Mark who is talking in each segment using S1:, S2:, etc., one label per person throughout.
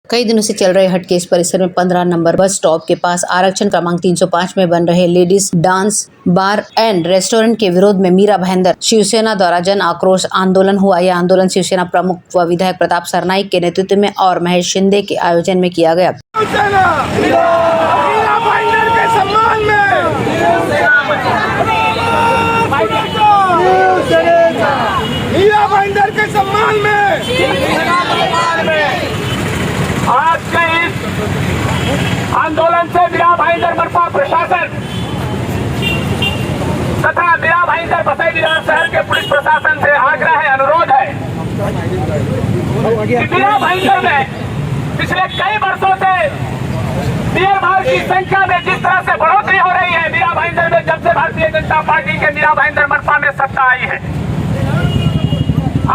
S1: कई दिनों से चल रहे हटकेस परिसर में 15 नंबर बस स्टॉप के पास आरक्षण क्रमांक 305 में बन रहे ladies dance bar and restaurant के विरोध में मीरा भाईंदर शिवसेना द्वारा जन आक्रोश आंदोलन हुआ। यह आंदोलन शिवसेना प्रमुख व विधायक प्रताप सरनाईक के नेतृत्व में और महेश शिंदे के आयोजन में किया गया।
S2: आज के इस आंदोलन से मीरा भाईंदर मनपा प्रशासन तथा मीरा भाईंदर बसई विधान शहर के पुलिस प्रशासन से आग्रह है, अनुरोध है कि मीरा भाईंदर में पिछले कई वर्षों से बियर बार की संख्या में जिस तरह से बढ़ोतरी हो रही है, मीरा भाईंदर में जब से भारतीय जनता पार्टी के मीरा भाईंदर मनपा में सत्ता आई है,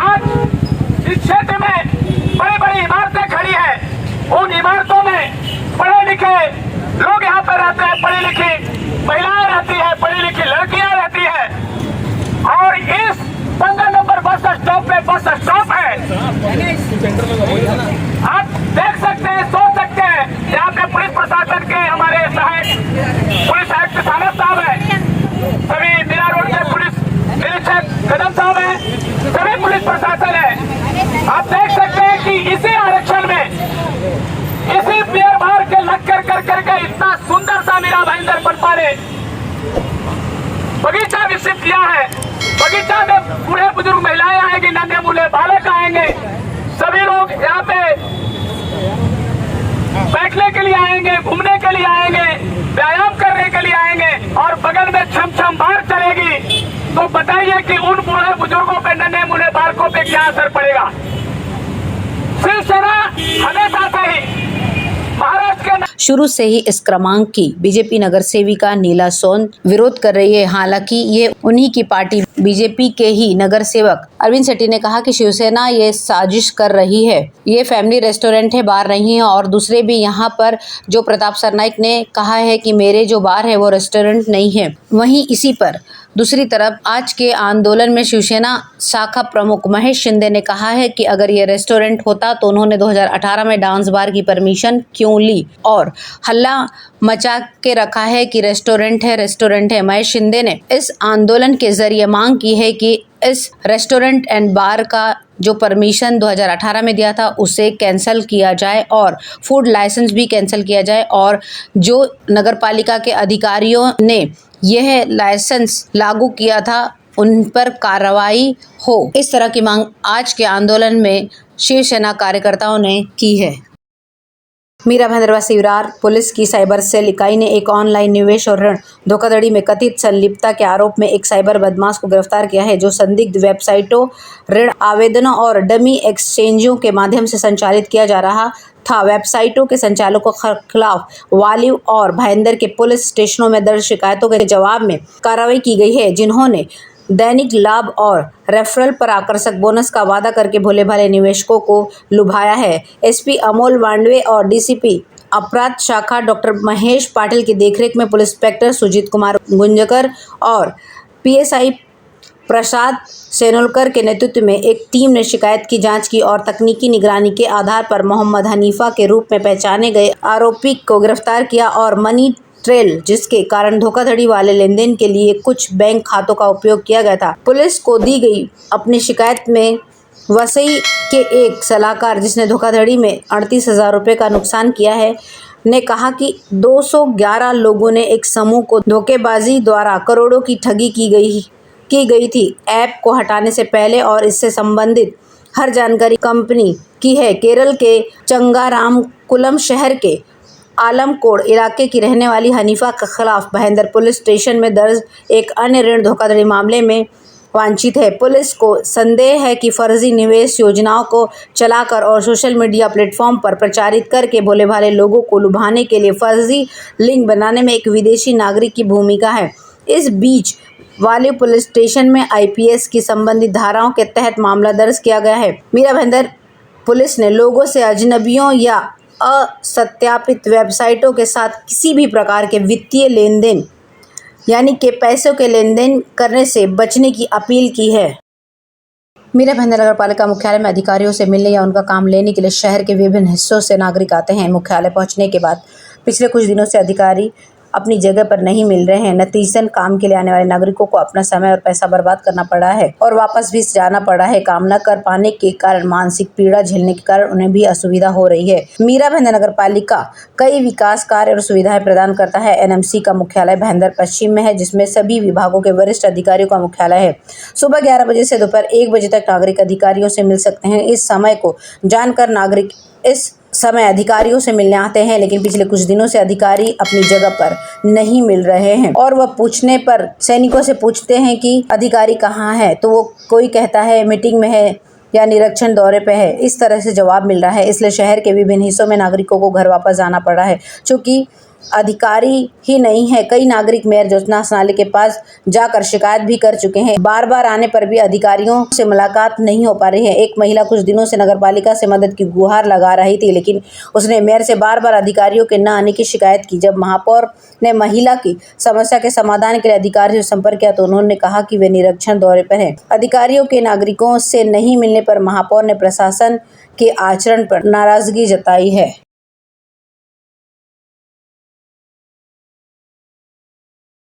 S2: आज इस क्षेत्र में बड़ी बड़ी इमारतें खड़ी है। उन इमारतों में पढ़े लिखे लोग यहाँ पर रहते हैं, पढ़ी लिखी महिलाएं रहती है, पढ़ी लिखी लड़कियां रहती है। और इस 15 नंबर बस स्टॉप पे बस स्टॉप है। आप देख सकते हैं, सोच सकते हैं, यहाँ पे पुलिस प्रशासन के हमारे सहायक पुलिस आयुक्त सानप साहब है, सभी मीरा रोड के पुलिस निरीक्षक कदम साहब है, सभी पुलिस प्रशासन है। आप देख सकते हैं कि इसी आरक्षण में इसी बियर बार के लग कर इतना सुंदर सा मीरा भाईंदर मनपा ने बगीचा विकसित किया है। बगीचा में बूढ़े बुजुर्ग महिलाएं आएंगी, नन्हे मुन्ने बालक आएंगे, सभी लोग यहाँ पे बैठने के लिए आएंगे, घूमने के लिए आएंगे, व्यायाम करने के लिए आएंगे और बगल में छम छम बार चलेगी। तो बताइए कि उन बूढ़े बुजुर्गों पे, नन्हे मुन्ने बालकों पे क्या असर पड़ेगा। शिवसेना हमेशा से ही
S1: शुरू से ही इस क्रमांक की बीजेपी नगर सेविका नीला सोन विरोध कर रही है। हालांकि ये उन्हीं की पार्टी बीजेपी के ही नगर सेवक अरविंद शेट्टी ने कहा कि शिवसेना ये साजिश कर रही है, ये फैमिली रेस्टोरेंट है, बार नहीं है। और दूसरे भी यहाँ पर जो प्रताप सरनाईक ने कहा है कि मेरे जो बार है वो रेस्टोरेंट नहीं है। वहीं इसी पर दूसरी तरफ आज के आंदोलन में शिवसेना शाखा प्रमुख महेश शिंदे ने कहा है कि अगर ये रेस्टोरेंट होता तो उन्होंने 2018 में डांस बार की परमिशन क्यों ली और हल्ला मचा के रखा है कि रेस्टोरेंट है। महेश शिंदे ने इस आंदोलन के जरिए मांग की है कि इस रेस्टोरेंट एंड बार का जो परमिशन 2018 में दिया था उसे कैंसिल किया जाए और फूड लाइसेंस भी कैंसिल किया जाए और जो नगरपालिका के अधिकारियों ने यह लाइसेंस लागू किया था उन पर कार्रवाई हो। इस तरह की मांग आज के आंदोलन में शिवसेना कार्यकर्ताओं ने की है। मीरा भाईंदर व सिवरार पुलिस की साइबर सेल इकाई ने एक ऑनलाइन निवेश और ऋण धोखाधड़ी में कथित संलिप्तता के आरोप में एक साइबर बदमाश को गिरफ्तार किया है, जो संदिग्ध वेबसाइटों, ऋण आवेदनों और डमी एक्सचेंजों के माध्यम से संचालित किया जा रहा था। वेबसाइटों के संचालकों के खिलाफ वालिव और भाईंदर के पुलिस स्टेशनों में दर्ज शिकायतों के जवाब में कार्रवाई की गई है, जिन्होंने दैनिक लाभ और रेफरल पर आकर्षक बोनस का वादा करके भोले भाले निवेशकों को लुभाया है। एसपी अमोल वांडवे और डीसीपी अपराध शाखा डॉक्टर महेश पाटिल की देखरेख में पुलिस इंस्पेक्टर सुजीत कुमार गुंजकर और पीएसआई प्रसाद सेनोलकर के नेतृत्व में एक टीम ने शिकायत की जांच की और तकनीकी निगरानी के आधार पर मोहम्मद हनीफा के रूप में पहचाने गए आरोपी को गिरफ्तार किया और मनी ट्रेल, जिसके कारण धोखाधड़ी वाले लेनदेन के लिए कुछ बैंक खातों का उपयोग किया गया था। पुलिस को दी गई अपनी शिकायत में वसई के एक सलाहकार, जिसने धोखाधड़ी में 38,000 रुपये का नुकसान किया है, ने कहा कि 211 लोगों ने एक समूह को धोखेबाजी द्वारा करोड़ों की ठगी की गई थी। ऐप को हटाने से पहले और इससे संबंधित हर जानकारी कंपनी की है। केरल के चंगारामकुलम शहर के आलमकोड़ इलाके की रहने वाली हनीफा के खिलाफ भाईंदर पुलिस स्टेशन में दर्ज एक अन्य ऋण धोखाधड़ी मामले में वांछित है। पुलिस को संदेह है कि फर्जी निवेश योजनाओं को चलाकर और सोशल मीडिया प्लेटफॉर्म पर प्रचारित करके भोले भाले लोगों को लुभाने के लिए फर्जी लिंक बनाने में एक विदेशी नागरिक की भूमिका है। इस बीच वाली पुलिस स्टेशन में आईपीएस की संबंधित धाराओं के तहत मामला दर्ज किया गया है। मीरा भाईंदर पुलिस ने लोगों से अजनबियों या असत्यापित वेबसाइटों के साथ किसी भी प्रकार के वित्तीय लेनदेन यानी कि पैसों के लेनदेन करने से बचने की अपील की है। मीरा भाईंदर नगर पालिका मुख्यालय में अधिकारियों से मिलने या उनका काम लेने के लिए शहर के विभिन्न हिस्सों से नागरिक आते हैं। मुख्यालय पहुंचने के बाद पिछले कुछ दिनों से अधिकारी अपनी जगह पर नहीं मिल रहे हैं। नतीजतन काम के लिए आने वाले नागरिकों को अपना समय और पैसा बर्बाद करना पड़ा है और वापस भी जाना पड़ा है। काम न कर पाने के कारण मानसिक पीड़ा झेलने के कारण उन्हें भी असुविधा हो रही है। मीरा भाईंदर नगर पालिका कई विकास कार्य और सुविधाएं प्रदान करता है। एनएमसी का मुख्यालय भाईंदर पश्चिम में है, जिसमें सभी विभागों के वरिष्ठ अधिकारियों का मुख्यालय है। सुबह 11 बजे से दोपहर 1 बजे तक नागरिक अधिकारियों से मिल सकते हैं। इस समय को जानकर नागरिक इस समय अधिकारियों से मिलने आते हैं, लेकिन पिछले कुछ दिनों से अधिकारी अपनी जगह पर नहीं मिल रहे हैं और वह पूछने पर सैनिकों से पूछते हैं कि अधिकारी कहाँ है, तो वो कोई कहता है मीटिंग में है या निरीक्षण दौरे पे है। इस तरह से जवाब मिल रहा है। इसलिए शहर के विभिन्न हिस्सों में नागरिकों को घर वापस जाना पड़ रहा है, क्योंकि अधिकारी ही नहीं है। कई नागरिक मेयर ज्योत्सना सनाले के पास जाकर शिकायत भी कर चुके हैं। बार बार आने पर भी अधिकारियों से मुलाकात नहीं हो पा रही है। एक महिला कुछ दिनों से नगरपालिका से मदद की गुहार लगा रही थी, लेकिन उसने मेयर से बार बार अधिकारियों के न आने की शिकायत की। जब महापौर ने महिला की समस्या के समाधान के लिए अधिकारियों से संपर्क किया तो उन्होंने कहा कि वे निरीक्षण दौरे पर हैं। अधिकारियों के नागरिकों से नहीं मिलने पर महापौर ने प्रशासन के आचरण पर नाराजगी जताई है।